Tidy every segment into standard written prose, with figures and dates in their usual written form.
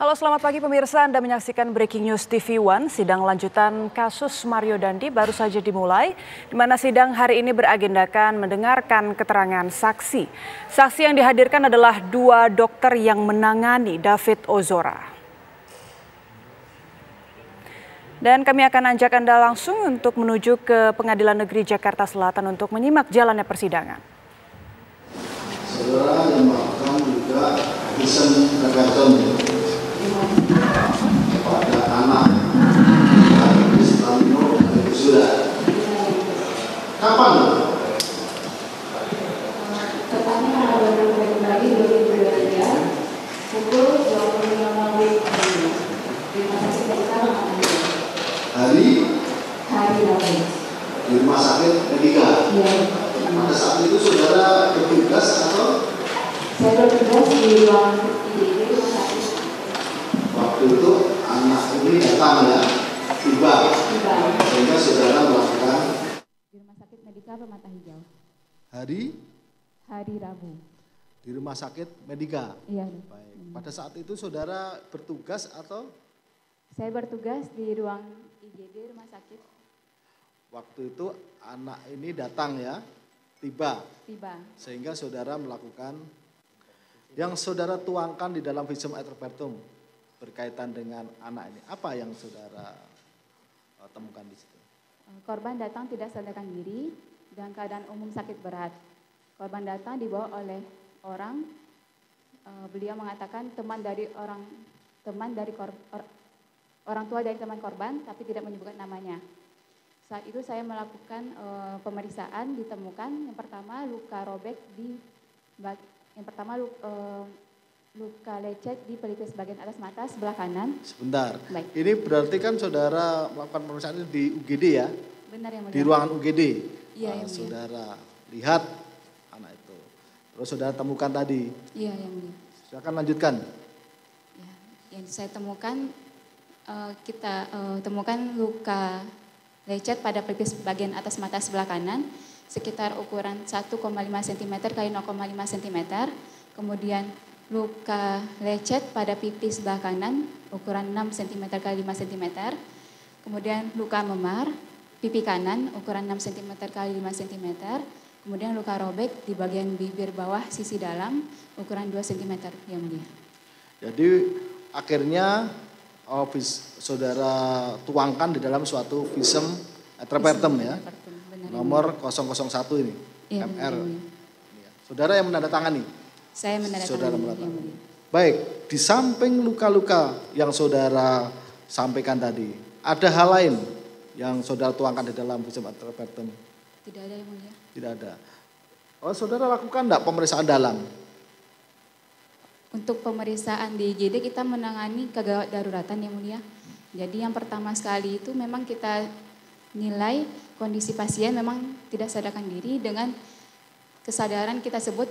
Halo, selamat pagi pemirsa. Anda menyaksikan Breaking News TV One. Sidang lanjutan kasus Mario Dandi baru saja dimulai, di mana sidang hari ini beragendakan mendengarkan keterangan saksi. Saksi yang dihadirkan adalah dua dokter yang menangani David Ozora. Dan kami akan ajak Anda langsung untuk menuju ke Pengadilan Negeri Jakarta Selatan untuk menyimak jalannya persidangan. Saudara yang melakukan juga visum ragaton kepada anak Islamino sudah. Kapan? Tepatnya pada Februari 2023 pukul 25.00 di Rumah Sakit Medika Hari Rabu. Di Rumah Sakit Medika. Iya. Pada saat itu saudara bertugas atau? Saya bertugas di ruang IGD Rumah Sakit. Waktu itu anak ini datang ya, tiba. Sehingga saudara melakukan Di Rumah Sakit Medika Permata Hijau. hari Rabu. di Rumah Sakit Medika. Iya. Baik. Pada saat itu saudara bertugas atau? Saya bertugas di ruang IGD Rumah Sakit. Waktu itu anak ini datang ya, tiba. Sehingga saudara melakukan yang saudara tuangkan di dalam visum et repertum berkaitan dengan anak ini. Apa yang saudara temukan di situ? Korban datang tidak sadarkan diri dan keadaan umum sakit berat. Korban datang dibawa oleh orang. Beliau mengatakan orang tua dari teman korban, tapi tidak menyebutkan namanya. Saat itu saya melakukan pemeriksaan, ditemukan yang pertama luka robek luka lecet di pelipis bagian atas mata sebelah kanan. Sebentar. Baik. Ini berarti kan saudara melakukan pemeriksaan ini di UGD ya? Benar yang mulia. Di ruangan UGD. Iya, yang mulia. Saudara lihat anak itu. Terus saudara temukan tadi. Iya, yang mulia. Silakan lanjutkan. Ya, yang saya temukan kita temukan luka lecet pada pelipis bagian atas mata sebelah kanan sekitar ukuran 1,5 cm x 0,5 cm. Kemudian luka lecet pada pipi sebelah kanan ukuran 6 cm x 5 cm. Kemudian luka memar pipi kanan ukuran 6 cm x 5 cm. Kemudian luka robek di bagian bibir bawah sisi dalam ukuran 2 cm yang mulia. Jadi akhirnya saudara tuangkan di dalam suatu visum et repertum ya, nomor 001 ini, iya, MR. Saudara yang menandatangani? Saya menandatangani. Baik, di samping luka-luka yang saudara sampaikan tadi, ada hal lain yang saudara tuangkan di dalam visum et repertum? Tidak ada yang mulia. Tidak ada. Saudara lakukan enggak pemeriksaan dalam? Untuk pemeriksaan di IGD kita menangani kegawat daruratan yang mulia. Jadi yang pertama sekali itu memang kita nilai kondisi pasien memang tidak sadarkan diri dengan kesadaran kita sebut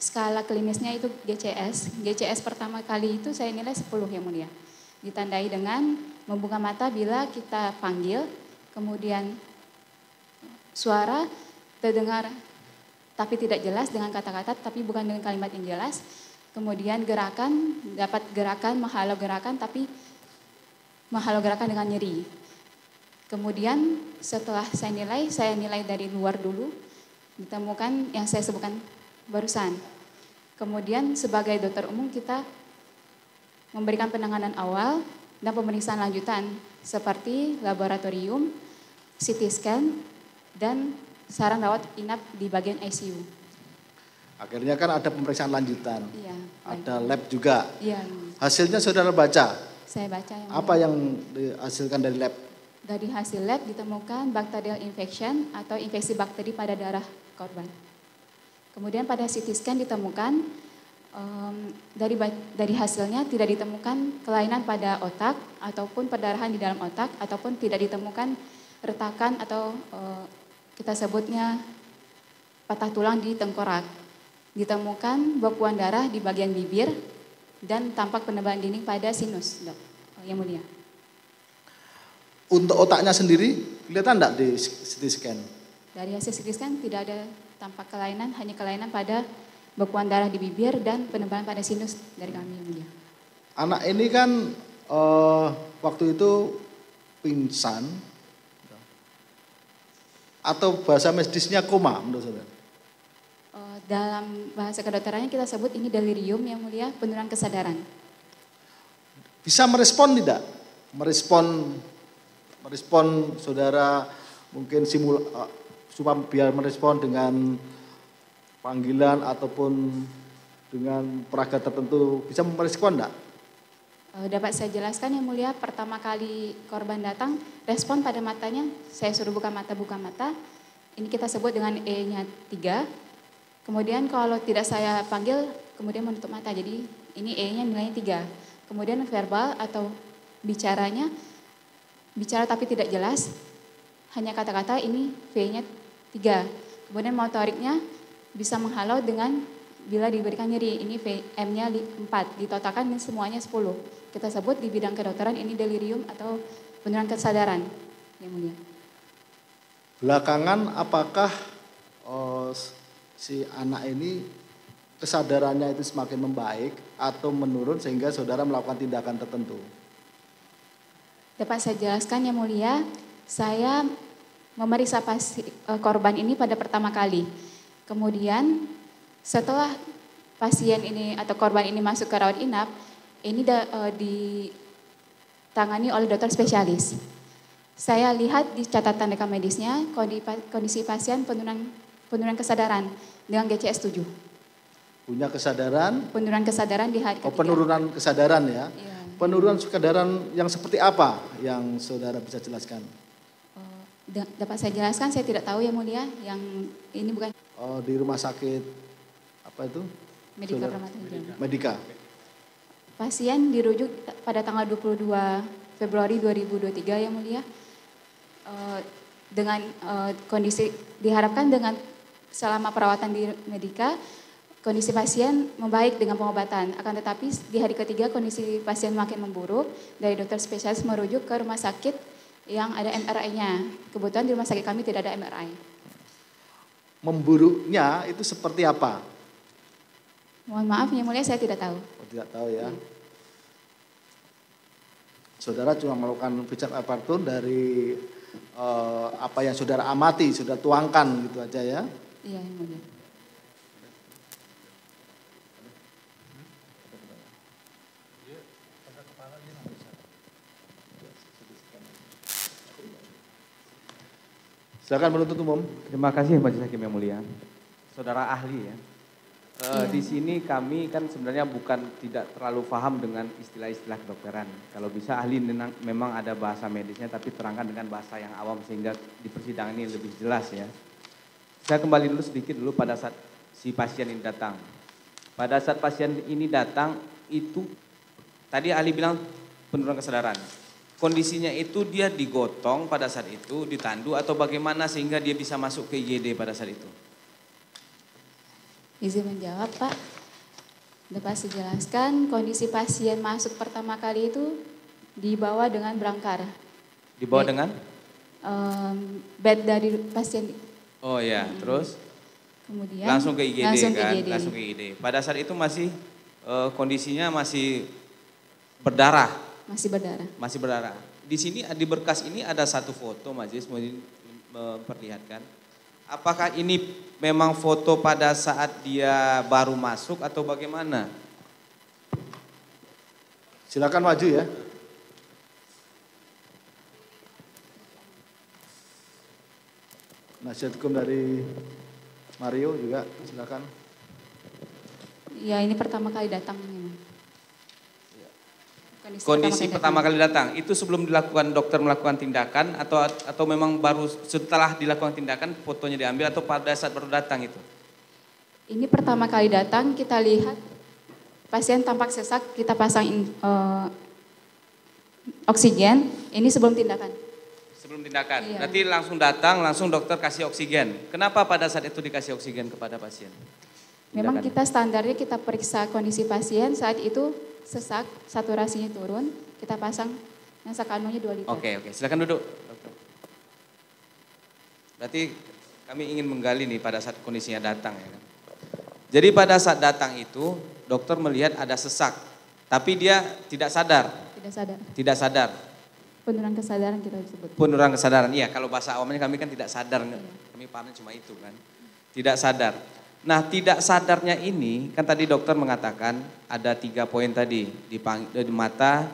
skala klinisnya itu GCS. GCS pertama kali itu saya nilai 10 yang mulia. Ditandai dengan membuka mata bila kita panggil, kemudian suara terdengar tapi tidak jelas dengan kata-kata tapi bukan dengan kalimat yang jelas. Kemudian gerakan, dapat gerakan, menghalau gerakan, tapi menghalau gerakan dengan nyeri. Kemudian setelah saya nilai dari luar dulu, ditemukan yang saya sebutkan barusan. Kemudian sebagai dokter umum kita memberikan penanganan awal dan pemeriksaan lanjutan seperti laboratorium, CT scan, dan saran rawat inap di bagian ICU. Akhirnya kan ada pemeriksaan lanjutan, iya, ada lab juga. Iya. Hasilnya saudara baca? Saya baca. Apa yang dihasilkan dari lab? Dari hasil lab ditemukan bacterial infection atau infeksi bakteri pada darah korban. Kemudian pada CT scan ditemukan dari hasilnya tidak ditemukan kelainan pada otak ataupun perdarahan di dalam otak ataupun tidak ditemukan retakan atau kita sebutnya patah tulang di tengkorak. Ditemukan bekuan darah di bagian bibir dan tampak penebalan dinding pada sinus, dok, yang mulia. Untuk otaknya sendiri, kelihatan enggak di CT scan? Dari hasil CT scan tidak ada tampak kelainan, hanya kelainan pada bekuan darah di bibir dan penebalan pada sinus dari kami, yang mulia. Anak ini kan waktu itu pingsan atau bahasa medisnya koma menurut saudara? Dalam bahasa kedokterannya kita sebut ini delirium yang mulia, penurunan kesadaran. Bisa merespon tidak? Merespon saudara mungkin supaya biar merespon dengan panggilan ataupun dengan peraga tertentu, bisa merespon enggak? Dapat saya jelaskan yang mulia, pertama kali korban datang, respon pada matanya, saya suruh buka mata. Ini kita sebut dengan E-nya 3. Kemudian kalau tidak saya panggil, kemudian menutup mata. Jadi ini E-nya nilainya 3. Kemudian verbal atau bicara tapi tidak jelas, hanya kata-kata, ini V-nya 3. Kemudian motoriknya bisa menghalau dengan bila diberikan nyeri, ini M-nya 4, ditotalkan ini semuanya 10. Kita sebut di bidang kedokteran ini delirium atau penurunan kesadaran. Yang mulia. Belakangan apakah si anak ini kesadarannya itu semakin membaik atau menurun sehingga saudara melakukan tindakan tertentu? Dapat saya jelaskan yang mulia, saya memeriksa korban ini pada pertama kali. Kemudian setelah pasien ini atau korban ini masuk ke rawat inap, ini ditangani oleh dokter spesialis. Saya lihat di catatan rekam medisnya kondisi pasien penurunan kesadaran dengan GCS 7. Punya kesadaran? Penurunan kesadaran di hari ketiga. Penurunan kesadaran ya? Iya. Penurunan kesadaran yang seperti apa yang saudara bisa jelaskan? Dapat saya jelaskan, saya tidak tahu yang mulia, yang ini bukan. Di rumah sakit apa itu? Medika Permata Hijau. Medika. Pasien dirujuk pada tanggal 22 Februari 2023 yang mulia. Dengan kondisi diharapkan dengan selama perawatan di Medika, kondisi pasien membaik dengan pengobatan. Akan tetapi di hari ketiga kondisi pasien makin memburuk. Dari dokter spesialis merujuk ke rumah sakit yang ada MRI-nya. Kebetulan di rumah sakit kami tidak ada MRI. Memburuknya itu seperti apa? Mohon maaf yang mulia, saya tidak tahu. Tidak tahu ya. Saudara cuma melakukan pijat apartun dari apa yang saudara amati, saudara tuangkan gitu aja ya. Iya yang mulia. Silakan penuntut umum. Terima kasih Majelis Hakim yang mulia. Saudara ahli ya. Iya. Di sini kami kan sebenarnya bukan tidak terlalu paham dengan istilah-istilah kedokteran. Kalau bisa ahli memang ada bahasa medisnya tapi terangkan dengan bahasa yang awam sehingga di persidangan ini lebih jelas ya. Saya kembali dulu sedikit pada saat si pasien ini datang. Pada saat pasien ini datang itu tadi ahli bilang penurunan kesadaran. Kondisinya itu dia digotong pada saat itu, ditandu atau bagaimana sehingga dia bisa masuk ke IGD pada saat itu? Izin menjawab Pak. Dapat saya jelaskan kondisi pasien masuk pertama kali itu dibawa dengan brangkar. Dibawa dengan? Bed dari pasien. Oh ya, terus? Kemudian langsung ke IGD langsung kan? ke IGD. Langsung ke IGD. Pada saat itu masih kondisinya masih berdarah. Masih berdarah. Masih berdarah. Di sini di berkas ini ada satu foto Majelis mau memperlihatkan. Apakah ini memang foto pada saat dia baru masuk atau bagaimana? Silakan maju ya. Nasihat hukum dari Mario juga silakan. Ya ini pertama kali datang memang. Kondisi pertama kali datang, itu sebelum dilakukan dokter melakukan tindakan atau memang baru setelah dilakukan tindakan fotonya diambil atau pada saat baru datang itu? Ini pertama kali datang kita lihat pasien tampak sesak, kita pasang oksigen, ini sebelum tindakan. Sebelum tindakan, Iya. Berarti langsung datang, langsung dokter kasih oksigen. Kenapa pada saat itu dikasih oksigen kepada pasien? Memang kita standarnya kita periksa kondisi pasien saat itu sesak, saturasinya turun, kita pasang nasakanunya 2 liter. Oke, silakan duduk. Dokter. Berarti kami ingin menggali nih pada saat kondisinya datang ya kan. Jadi pada saat datang itu dokter melihat ada sesak. Tapi dia tidak sadar. Tidak sadar. Tidak sadar. Penurunan kesadaran kita sebut. Penurunan kesadaran, iya. Kalau bahasa awamnya kami kan tidak sadar, kami pahamnya cuma itu kan. Tidak sadar. Nah, tidak sadarnya ini kan tadi dokter mengatakan ada 3 poin tadi, di mata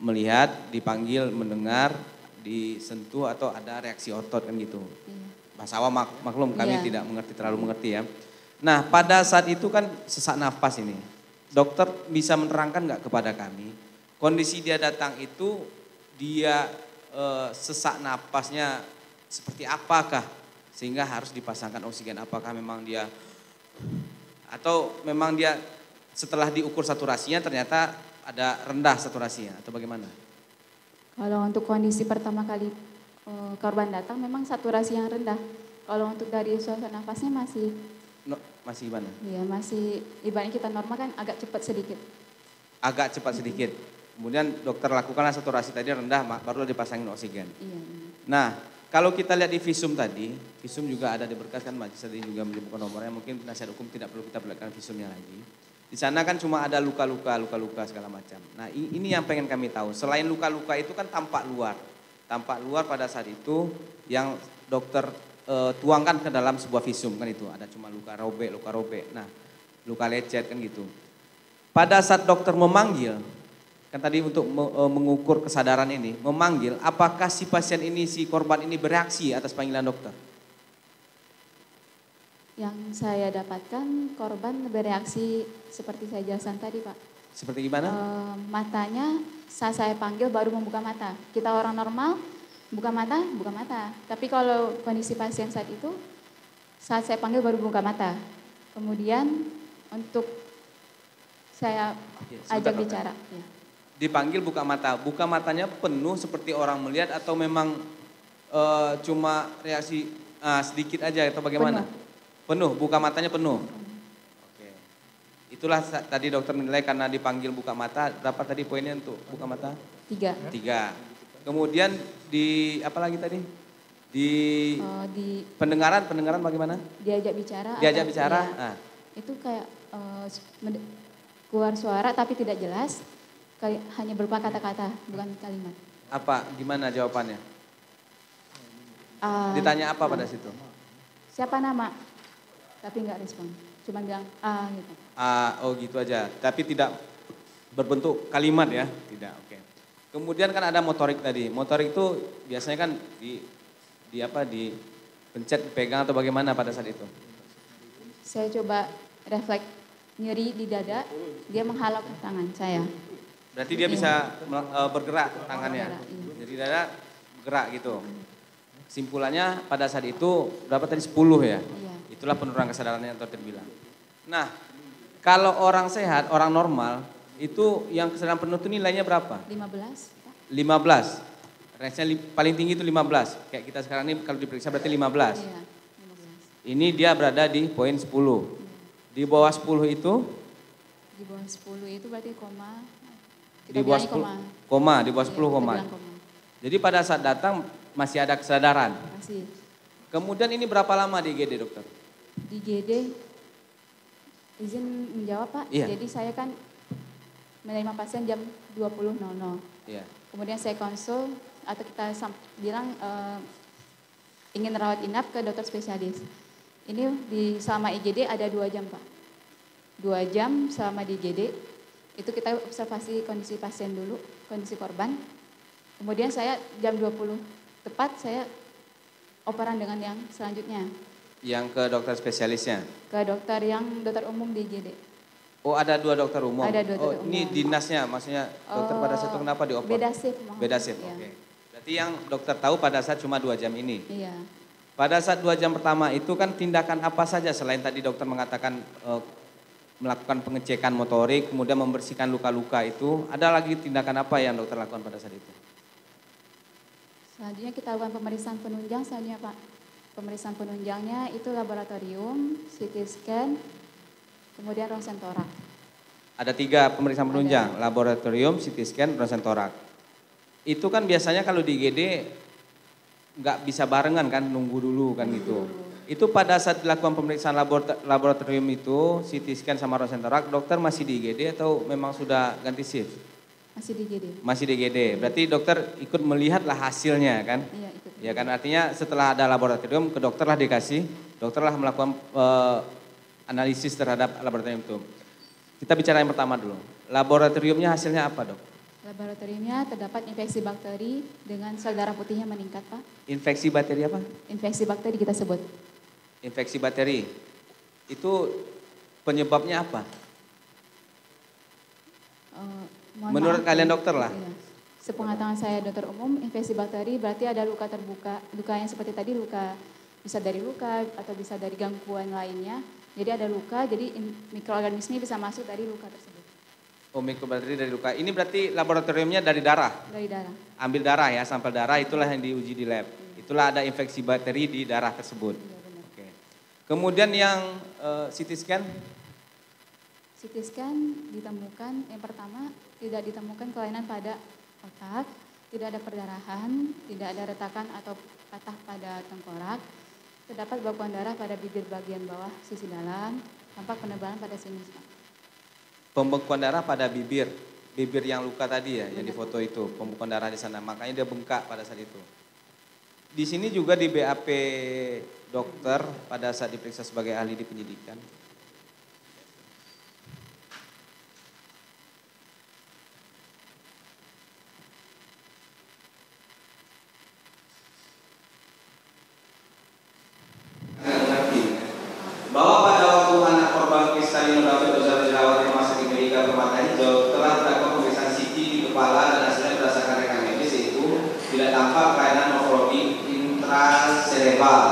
melihat, dipanggil, mendengar, disentuh atau ada reaksi otot kan gitu. Bahasa awam maklum kami tidak terlalu mengerti ya. Nah, pada saat itu kan sesak nafas ini. Dokter bisa menerangkan nggak kepada kami kondisi dia datang itu dia sesak napasnya seperti apakah sehingga harus dipasangkan oksigen? Apakah memang dia atau memang dia setelah diukur saturasinya ternyata ada rendah saturasinya atau bagaimana? Kalau untuk kondisi pertama kali korban datang memang saturasi yang rendah. Kalau untuk dari suasana nafasnya masih gimana? Iya, masih ibaratnya kita normal kan agak cepat sedikit. Agak cepat sedikit. Kemudian dokter lakukanlah saturasi tadi rendah, baru dipasangin oksigen. Iya. Nah, kalau kita lihat di visum tadi, visum juga ada di berkas kan, majelis tadi juga menyebutkan nomornya, mungkin penasihat hukum tidak perlu kita perlihatkan visumnya lagi. Di sana kan cuma ada luka-luka segala macam. Nah, ini yang pengen kami tahu. Selain luka-luka itu kan tampak luar pada saat itu yang dokter tuangkan ke dalam sebuah visum kan itu. Ada cuma luka robek, nah luka lecet kan gitu. Pada saat dokter memanggil, kan tadi untuk mengukur kesadaran ini, memanggil, apakah si pasien ini, si korban ini bereaksi atas panggilan dokter? Yang saya dapatkan korban bereaksi seperti saya jelaskan tadi, Pak. Seperti gimana? Matanya saat saya panggil baru membuka mata. Kita orang normal buka mata. Tapi kalau kondisi pasien saat itu, saat saya panggil baru buka mata. Kemudian untuk saya ajak bicara. Ya. Dipanggil buka matanya penuh seperti orang melihat atau memang cuma reaksi sedikit aja atau bagaimana? Penuh, buka matanya penuh. Oke. Itulah tadi dokter menilai karena dipanggil buka mata, berapa tadi poinnya untuk buka mata? 3. Kemudian di apa lagi tadi? Di pendengaran bagaimana? Diajak bicara. Diajak bicara. Ya, nah. Itu kayak keluar suara tapi tidak jelas. Hanya berupa kata-kata, bukan kalimat. Apa? Gimana jawabannya? Ditanya apa pada situ? Siapa nama? Tapi enggak respon. Cuma bilang gitu. Oh gitu aja. Tapi tidak berbentuk kalimat ya? Tidak, oke. Kemudian kan ada motorik tadi. Motorik itu biasanya kan dipencet, dipegang atau bagaimana pada saat itu? Saya coba refleks nyeri di dada, dia menghalau ke tangan saya. Berarti dia bisa bergerak tangannya. Iya. Jadi dada bergerak gitu. Simpulannya pada saat itu berapa tadi 10 ya? Iya. Itulah penurunan kesadarannya yang dokter bilang. Nah, kalau orang sehat, orang normal itu yang kesadaran penuh itu nilainya berapa? 15. 15. Range-nya paling tinggi itu 15. Kayak kita sekarang ini kalau diperiksa berarti 15. Iya, 15. Ini dia berada di poin 10. Di bawah 10 itu? Di bawah 10 itu berarti koma. Di bawah 10 koma, di bawah 10 koma. Jadi pada saat datang masih ada kesadaran. Masih. Kemudian ini berapa lama di IGD dokter? Di IGD izin menjawab Pak. Iya. Jadi saya kan menerima pasien jam 20.00. Iya. Kemudian saya konsul atau kita bilang ingin rawat inap ke dokter spesialis. Ini selama IGD ada 2 jam Pak. 2 jam selama di IGD. Itu kita observasi kondisi pasien dulu, kondisi korban. Kemudian saya jam 20 tepat saya operan dengan yang selanjutnya. Yang ke dokter spesialisnya? Ke dokter umum di IGD. Oh ada 2 dokter umum? Ada 2 dokter umum. Ini dinasnya maksudnya dokter pada saat itu kenapa dioper? Beda shift. Beda shift, ya. Oke. Berarti yang dokter tahu pada saat cuma 2 jam ini? Iya. Pada saat 2 jam pertama itu kan tindakan apa saja selain tadi dokter mengatakan melakukan pengecekan motorik, kemudian membersihkan luka-luka itu, ada lagi tindakan apa yang dokter lakukan pada saat itu? Selanjutnya kita lakukan pemeriksaan penunjang selanjutnya Pak. Pemeriksaan penunjangnya itu laboratorium, CT scan, kemudian ronsen torak. Ada 3 pemeriksaan penunjang, laboratorium, CT scan, ronsen torak. Itu kan biasanya kalau di IGD nggak bisa barengan kan, nunggu dulu kan gitu. Itu pada saat dilakukan pemeriksaan laboratorium itu, CT scan sama rosentorak, dokter masih di IGD atau memang sudah ganti shift? Masih di IGD. Masih di IGD, berarti dokter ikut melihatlah hasilnya kan? Iya, ikut. Ya kan, artinya setelah ada laboratorium, ke dokter lah dikasih, dokter lah melakukan analisis terhadap laboratorium itu. Kita bicara yang pertama dulu, laboratoriumnya hasilnya apa, dok? Laboratoriumnya terdapat infeksi bakteri dengan sel darah putihnya meningkat, Pak. Infeksi bakteri apa? Infeksi bakteri kita sebut. Infeksi bakteri, itu penyebabnya apa? Menurut kalian dokter lah? Iya. Sepengetahuan saya dokter umum, infeksi bakteri berarti ada luka terbuka. Luka yang seperti tadi luka, bisa dari luka atau bisa dari gangguan lainnya. Jadi ada luka, jadi mikroorganisme bisa masuk dari luka tersebut. Oh, mikrobakteri dari luka. Ini berarti laboratoriumnya dari darah? Dari darah. Ambil darah ya, sampel darah, itulah yang diuji di lab. Itulah ada infeksi bakteri di darah tersebut. Iya, benar. Oke. Kemudian yang CT scan? CT scan ditemukan, yang pertama tidak ditemukan kelainan pada otak, tidak ada perdarahan, tidak ada retakan atau patah pada tengkorak, terdapat bekuan darah pada bibir bagian bawah sisi dalam, tampak penebalan pada sinus. Pembekuan darah pada bibir yang luka tadi ya, yang di foto itu, pembekuan darah di sana, makanya dia bengkak pada saat itu. Di sini juga di BAP dokter pada saat diperiksa sebagai ahli di penyidikan. Bahwa pada waktu anak korban Kristalino David Ozar dirawat di Rumah Sakit Medika Permata Hijau telah dilakukan pemeriksaan CT di kepala dan hasilnya berdasarkan rekam medis yaitu tidak tampak kelainan morfologi intracerebral,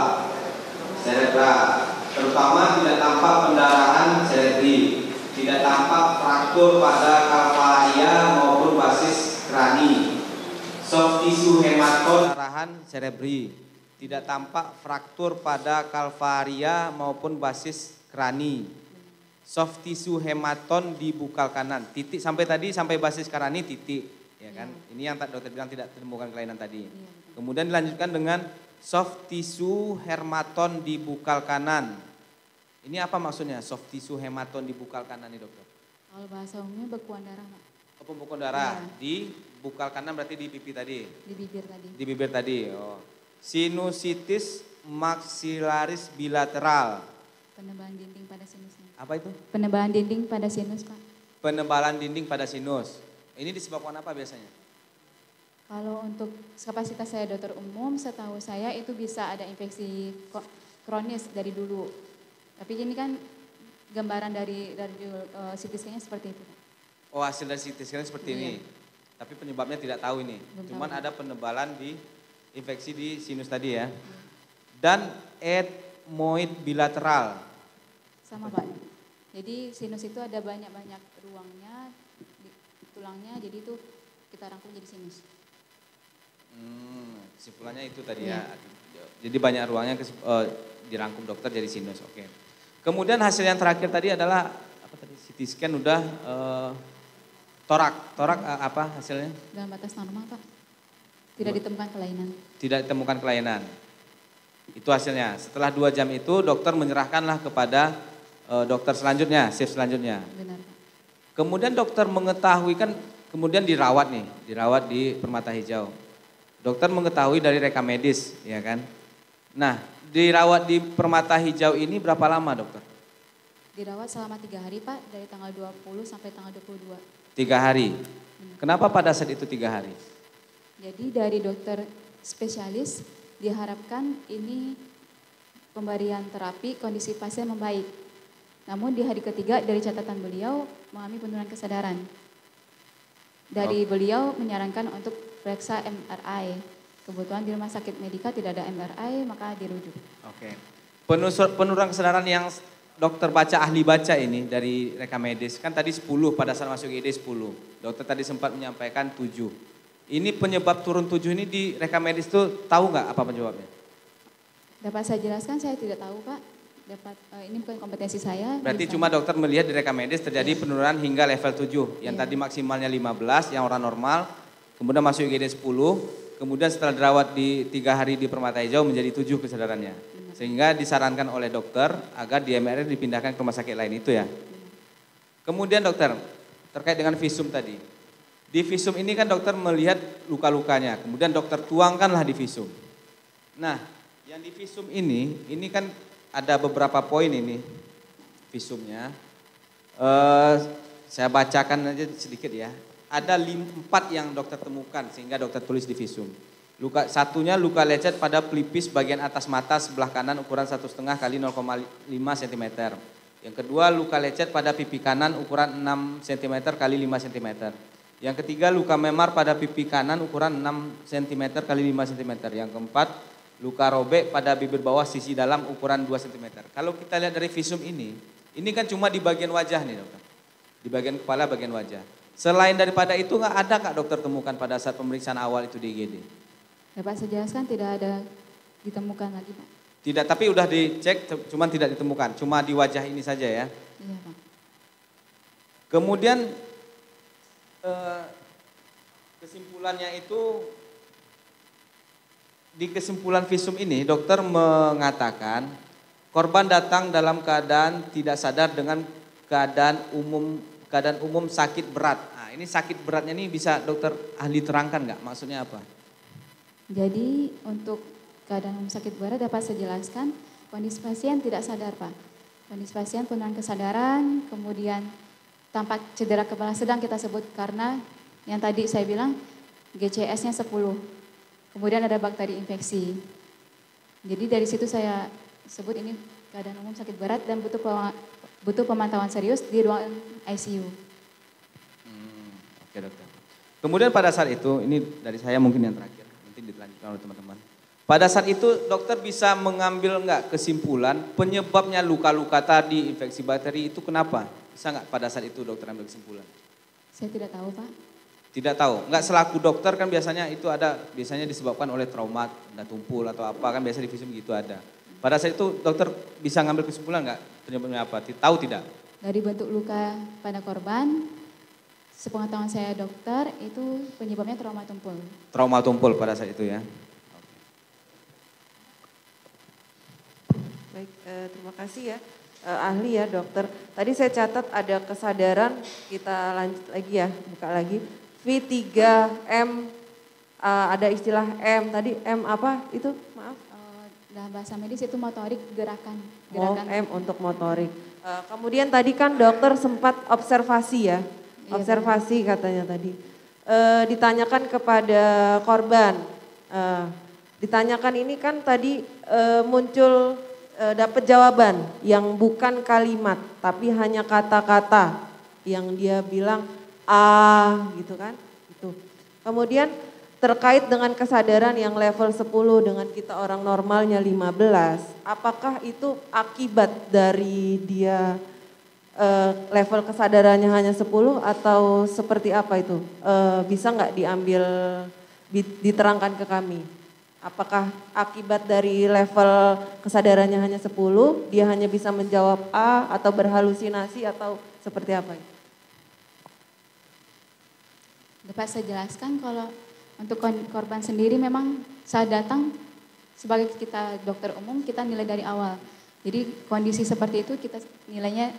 terutama tidak tampak pendarahan cerebri, tidak tampak fraktur pada kalvaria maupun basis krani, soft tissue hematon pendarahan cerebri. Tidak tampak fraktur pada kalvaria maupun basis krani. Soft tissue hematon di bukal kanan. Titik sampai tadi sampai basis krani titik, ya kan? Ini yang dokter bilang tidak ditemukan kelainan tadi. Kemudian dilanjutkan dengan soft tissue hematon di bukal kanan. Ini apa maksudnya? Soft tissue hematon di bukal kanan nih, dokter? Kalau bahasa umumnya bekuan darah, Pak. Oh, pembekuan darah di bukal kanan berarti di pipi tadi. Di bibir tadi. Di bibir tadi. Oh. Sinusitis maksilaris bilateral. Penebalan dinding pada sinusnya. Apa itu? Penebalan dinding pada sinus, Pak. Penebalan dinding pada sinus. Ini disebabkan apa biasanya? Kalau untuk kapasitas saya dokter umum, setahu saya itu bisa ada infeksi kronis dari dulu. Tapi ini kan gambaran dari CT scan-nya seperti itu, Pak. Oh, hasil dari CT scan seperti ini. Tapi penyebabnya tidak tahu ini. Cuman ada penebalan di infeksi di sinus tadi ya. Dan ethmoid bilateral. Sama, Pak. Jadi sinus itu ada banyak-banyak ruangnya di tulangnya, jadi itu kita rangkum jadi sinus. Kesimpulannya itu tadi ya. Jadi banyak ruangnya dirangkum dokter jadi sinus. Oke. Kemudian hasil yang terakhir tadi adalah apa tadi? CT scan udah torak. Torak apa hasilnya? Dalam batas normal, Pak. Tidak ditemukan kelainan. Tidak ditemukan kelainan. Itu hasilnya. Setelah 2 jam itu dokter menyerahkanlah kepada dokter selanjutnya, shift selanjutnya. Benar, Pak. Kemudian dokter mengetahui kan, kemudian dirawat di Permata Hijau. Dokter mengetahui dari rekam medis, ya kan. Nah, dirawat di Permata Hijau ini berapa lama, dokter? Dirawat selama 3 hari, Pak, dari tanggal 20 sampai tanggal 22. 3 hari. Kenapa pada saat itu 3 hari? Jadi dari dokter spesialis diharapkan ini pemberian terapi kondisi pasien membaik. Namun di hari ketiga dari catatan beliau mengalami penurunan kesadaran. Dari beliau menyarankan untuk periksa MRI. Kebetulan di Rumah Sakit Medika tidak ada MRI, maka dirujuk. Oke. Penurunan kesadaran yang dokter baca, ahli baca ini dari rekam medis, kan tadi 10 pada saat masuk IGD 10. Dokter tadi sempat menyampaikan 7. Ini penyebab turun 7 ini di rekam medis itu tahu nggak apa penyebabnya? Dapat saya jelaskan, saya tidak tahu, Pak. Ini bukan kompetensi saya. Berarti cuma dokter melihat di rekam medis terjadi penurunan hingga level 7. Yang tadi maksimalnya 15 yang orang normal, kemudian masuk IGD 10, kemudian setelah dirawat di 3 hari di Permata Hijau menjadi 7 kesadarannya. Sehingga disarankan oleh dokter agar di MRI dipindahkan ke rumah sakit lain itu ya. Kemudian dokter, terkait dengan visum tadi. Di visum ini kan dokter melihat luka-lukanya, kemudian dokter tuangkanlah di visum. Nah, yang di visum ini kan ada beberapa poin ini visumnya. Saya bacakan aja sedikit ya. Ada 4 yang dokter temukan sehingga dokter tulis di visum. Satunya luka lecet pada pelipis bagian atas mata sebelah kanan ukuran 1,5 kali 0,5 cm. Yang kedua luka lecet pada pipi kanan ukuran 6 cm kali 5 cm. Yang ketiga luka memar pada pipi kanan ukuran 6 cm kali 5 cm. Yang keempat luka robek pada bibir bawah sisi dalam ukuran 2 cm. Kalau kita lihat dari visum ini kan cuma di bagian wajah nih dokter. Di bagian kepala, bagian wajah. Selain daripada itu ada nggak dokter temukan pada saat pemeriksaan awal itu di IGD? Dapat saya jelaskan tidak ada ditemukan lagi Pak. Tidak, tapi udah dicek cuma tidak ditemukan, cuma di wajah ini saja ya? Iya Pak. Kemudian kesimpulannya itu, di kesimpulan visum ini dokter mengatakan korban datang dalam keadaan tidak sadar dengan keadaan umum sakit berat. Nah, ini sakit beratnya ini bisa dokter ahli terangkan nggak? Maksudnya apa? Jadi untuk keadaan umum sakit berat dapat saya jelaskan, kondisi pasien tidak sadar Pak. Kondisi pasien penurunan kesadaran, kemudian tampak cedera kepala sedang kita sebut karena yang tadi saya bilang GCS-nya 10. Kemudian ada bakteri infeksi. Jadi dari situ saya sebut ini keadaan umum sakit berat dan butuh pemantauan serius di ruang ICU. Oke dokter. Kemudian pada saat itu, ini dari saya mungkin yang terakhir, nanti dilanjutkan oleh teman-teman. Pada saat itu dokter bisa mengambil nggak kesimpulan penyebabnya luka-luka tadi, infeksi bakteri itu kenapa? Bisa nggak pada saat itu dokter ambil kesimpulan? Saya tidak tahu Pak. Tidak tahu, nggak selaku dokter kan biasanya itu biasanya disebabkan oleh trauma, ada tumpul atau apa kan biasa di visum gitu ada. Pada saat itu dokter bisa ngambil kesimpulan nggak penyebabnya apa? Tahu tidak? Dari bentuk luka pada korban, sepengetahuan saya dokter itu penyebabnya trauma tumpul. Trauma tumpul pada saat itu ya? Baik, terima kasih ya ahli ya dokter. Tadi saya catat ada kesadaran, kita lanjut lagi ya, buka lagi. V3M, ada istilah M, tadi M apa itu? Maaf. Dalam bahasa medis itu motorik gerakan. M untuk motorik. Kemudian tadi kan dokter sempat observasi ya, observasi katanya tadi. Ditanyakan kepada korban, ditanyakan ini kan tadi muncul dapat jawaban yang bukan kalimat tapi hanya kata-kata yang dia bilang gitu kan. Itu. Kemudian terkait dengan kesadaran yang level 10 dengan kita orang normalnya 15, apakah itu akibat dari dia level kesadarannya hanya 10 atau seperti apa itu? Bisa nggak diambil, diterangkan ke kami? Apakah akibat dari level kesadarannya hanya 10, dia hanya bisa menjawab A atau berhalusinasi atau seperti apa? Dapat saya jelaskan kalau untuk korban sendiri memang saat datang sebagai kita dokter umum kita nilai dari awal. Jadi kondisi seperti itu kita nilainya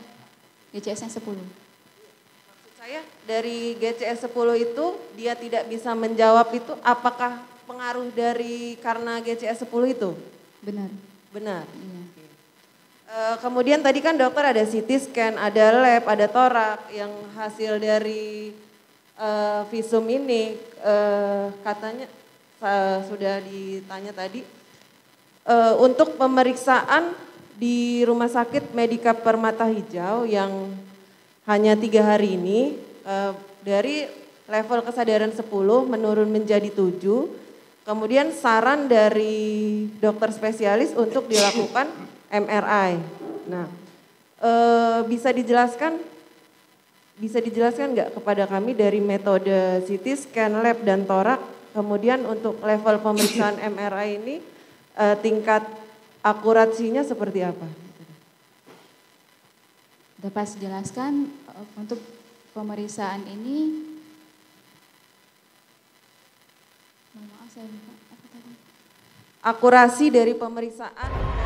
GCS-nya 10. Maksud saya dari GCS 10 itu dia tidak bisa menjawab itu apakah pengaruh dari karena GCS 10 itu? Benar. Benar. Iya. Kemudian tadi kan dokter ada CT scan, ada lab, ada torak yang hasil dari visum ini katanya sudah ditanya tadi untuk pemeriksaan di Rumah Sakit Medika Permata Hijau yang hanya 3 hari ini dari level kesadaran 10 menurun menjadi 7. Kemudian saran dari dokter spesialis untuk dilakukan MRI. Nah, bisa dijelaskan nggak kepada kami dari metode CT scan, lab dan torak, kemudian untuk level pemeriksaan MRI ini tingkat akurasinya seperti apa? Dapat saya jelaskan untuk pemeriksaan ini. Akurasi dari pemeriksaan